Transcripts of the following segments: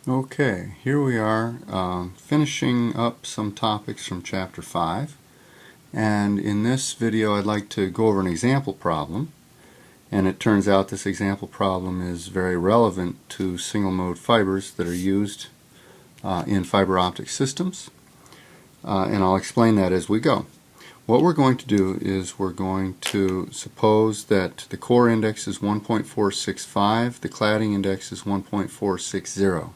Okay, here we are finishing up some topics from Chapter 5, and in this video I'd like to go over an example problem, and it turns out this example problem is very relevant to single mode fibers that are used in fiber optic systems, and I'll explain that as we go. What we're going to do is we're going to suppose that the core index is 1.465, the cladding index is 1.460.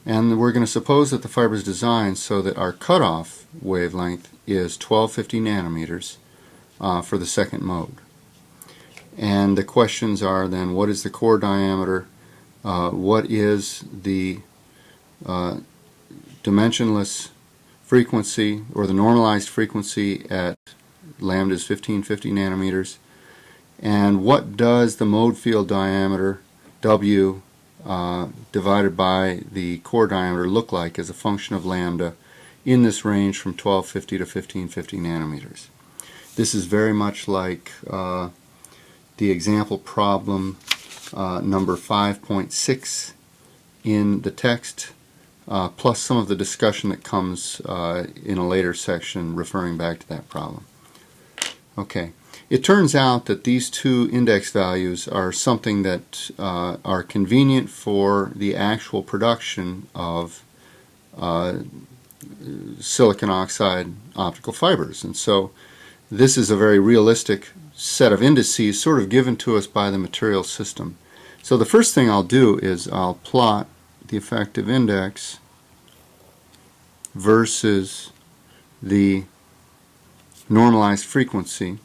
And we're going to suppose that the fiber is designed so that our cutoff wavelength is 1250 nanometers for the second mode. And the questions are then, what is the core diameter? What is the dimensionless frequency, or the normalized frequency at lambda is 1550 nanometers? And what does the mode field diameter, W, divided by the core diameter look like as a function of lambda in this range from 1250 to 1550 nanometers. This is very much like the example problem number 5.6 in the text, plus some of the discussion that comes in a later section referring back to that problem. Okay. It turns out that these two index values are something that are convenient for the actual production of silicon oxide optical fibers. And so this is a very realistic set of indices sort of given to us by the material system. So the first thing I'll do is I'll plot the effective index versus the normalized frequency.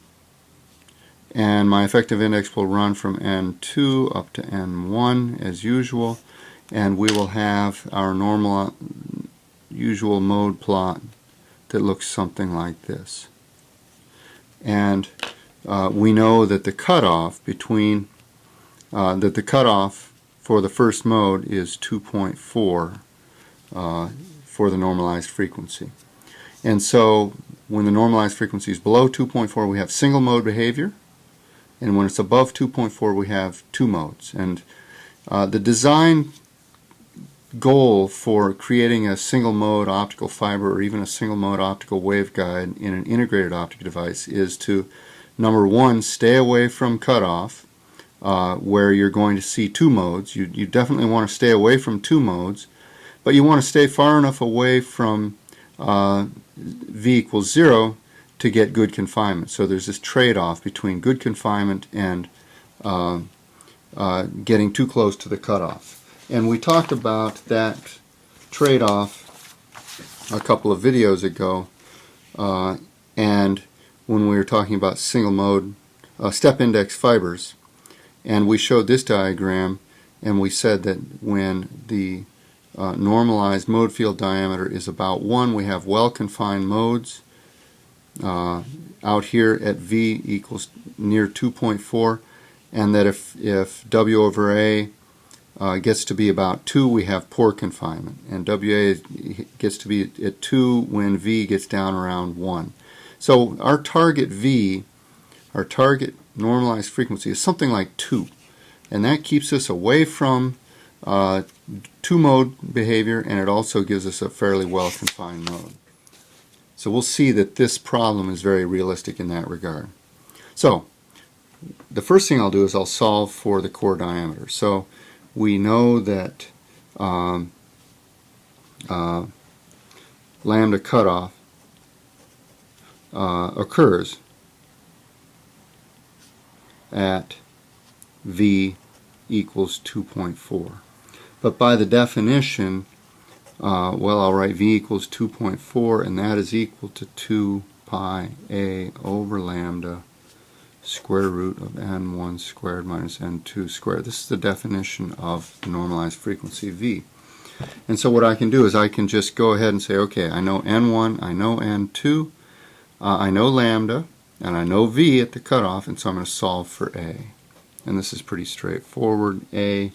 And my effective index will run from N2 up to N1 as usual, and we will have our normal usual mode plot that looks something like this. And we know that the cutoff between the cutoff for the first mode is 2.4 for the normalized frequency. And so when the normalized frequency is below 2.4, we have single mode behavior. And when it's above 2.4, we have two modes. And the design goal for creating a single mode optical fiber or even a single mode optical waveguide in an integrated optic device is to, number one, stay away from cutoff where you're going to see two modes. You definitely want to stay away from two modes, but you want to stay far enough away from V equals 0 to get good confinement. So there's this trade-off between good confinement and getting too close to the cutoff. And we talked about that trade-off a couple of videos ago, and when we were talking about single mode step index fibers, and we showed this diagram, and we said that when the normalized mode field diameter is about 1, we have well-confined modes. Out here at V equals near 2.4, and that if W over A gets to be about 2, we have poor confinement, and WA gets to be at 2 when V gets down around 1. So our target V, our target normalized frequency, is something like 2, and that keeps us away from two-mode behavior, and it also gives us a fairly well-confined mode. So we'll see that this problem is very realistic in that regard. So the first thing I'll do is I'll solve for the core diameter. So we know that lambda cutoff occurs at V equals 2.4. But by the definition, well, I'll write V equals 2.4, and that is equal to 2 pi A over lambda square root of N1 squared minus N2 squared. This is the definition of the normalized frequency V. And so what I can do is I can just go ahead and say, okay, I know N1, I know N2, I know lambda, and I know V at the cutoff, and so I'm going to solve for A. And this is pretty straightforward. A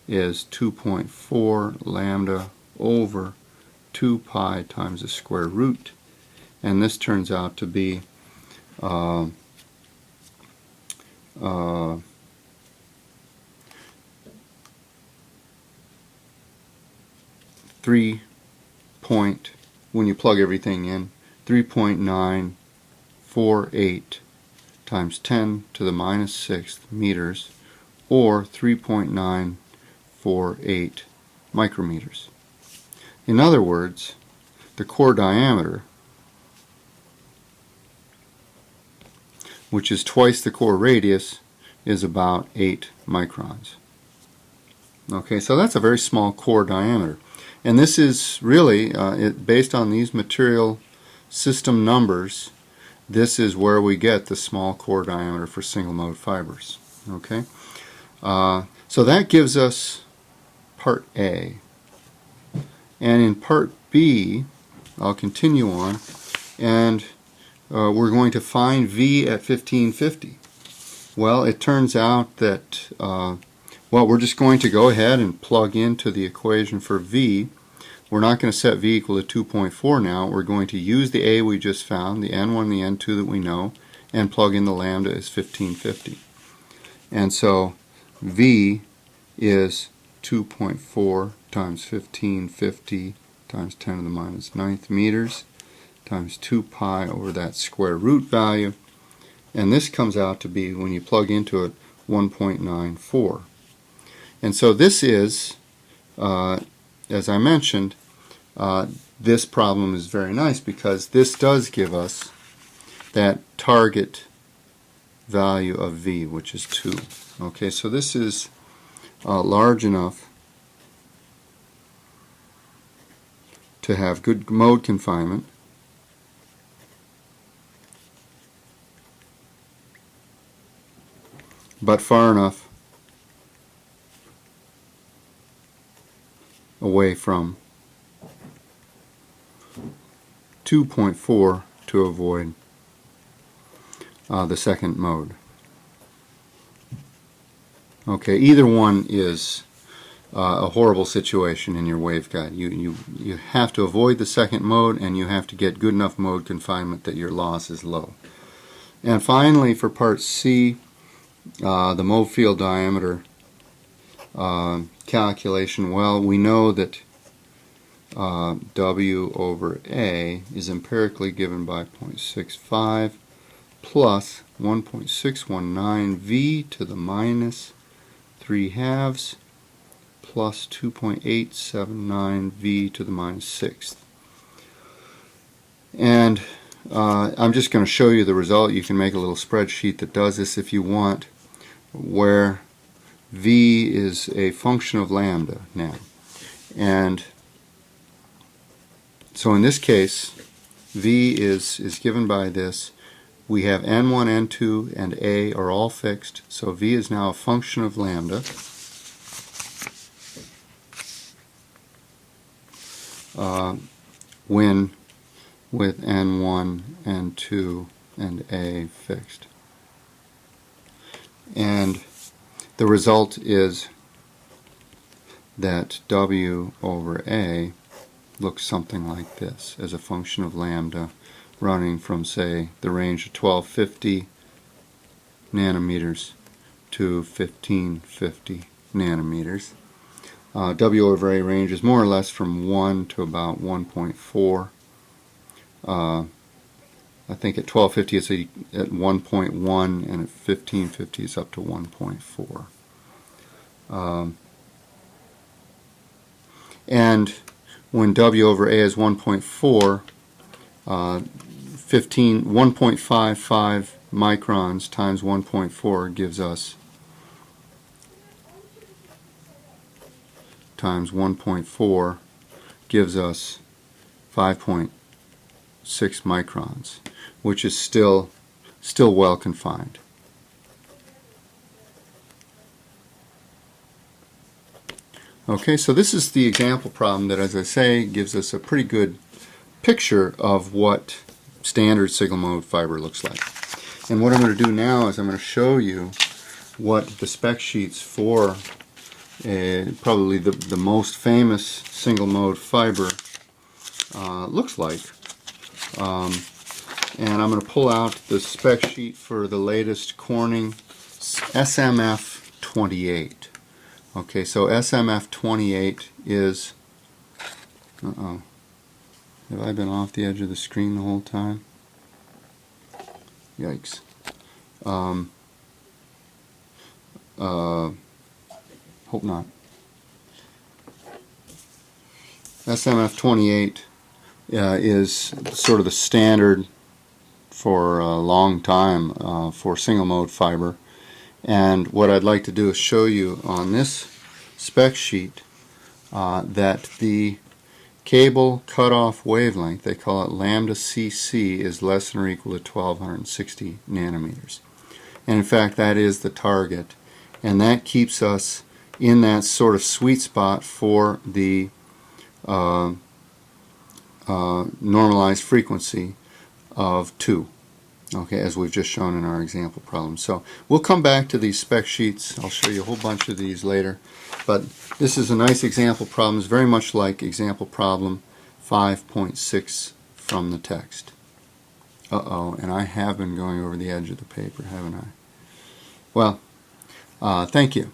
is 2.4 lambda over 2 pi times the square root, and this turns out to be when you plug everything in, 3.948 times 10 to the minus 6th meters, or 3.948 micrometers. In other words, the core diameter, which is twice the core radius, is about 8 microns. Okay, so that's a very small core diameter. And this is really, based on these material system numbers, this is where we get the small core diameter for single mode fibers. Okay, so that gives us part A. And in part B, I'll continue on, and we're going to find V at 1550. Well, it turns out that, we're just going to go ahead and plug into the equation for V. We're not going to set V equal to 2.4 now. We're going to use the A we just found, the N1 and the N2 that we know, and plug in the lambda as 1550. And so V is 2.4 times 1550 times 10 to the minus 9th meters times 2 pi over that square root value. And this comes out to be, when you plug into it, 1.94. And so this is, as I mentioned, this problem is very nice because this does give us that target value of V, which is 2. Okay, so this is large enough to have good mode confinement, but far enough away from 2.4 to avoid the second mode. Okay, either one is a horrible situation in your waveguide. You have to avoid the second mode, and you have to get good enough mode confinement that your loss is low. And finally, for part C, the mode field diameter calculation. Well, we know that W over A is empirically given by 0.65 plus 1.619 V to the minus 3/2 plus 2.879 V to the minus 6th. And I'm just going to show you the result. You can make a little spreadsheet that does this if you want, where V is a function of lambda now. And so in this case, V is given by this. We have N1, N2, and A are all fixed, so V is now a function of lambda. When with N1, N2, and A fixed. And the result is that W over A looks something like this as a function of lambda running from, say, the range of 1250 nanometers to 1550 nanometers. W over A range is more or less from 1 to about 1.4. I think at 1250 it's at 1.1, and at 1550 it's up to 1.4. And when W over A is 1.4, 1.55 microns times 1.4 gives us times 1.4 gives us 5.6 microns, which is still well confined. Okay, so this is the example problem that, as I say, gives us a pretty good picture of what standard single mode fiber looks like. And what I'm going to do now is I'm going to show you what the spec sheets for probably the most famous single mode fiber looks like. And I'm going to pull out the spec sheet for the latest Corning SMF 28. Okay, so SMF 28 is Uh-oh. Have I been off the edge of the screen the whole time? Yikes. Hope not. SMF 28 is sort of the standard for a long time for single mode fiber, and what I'd like to do is show you on this spec sheet that the cable cutoff wavelength, they call it lambda CC, is less than or equal to 1260 nanometers. And in fact, that is the target, and that keeps us in that sort of sweet spot for the normalized frequency of 2, okay, as we've just shown in our example problem. So we'll come back to these spec sheets. I'll show you a whole bunch of these later, but this is a nice example problem. It's very much like example problem 5.6 from the text. Uh-oh, and I have been going over the edge of the paper, haven't I? Well, thank you.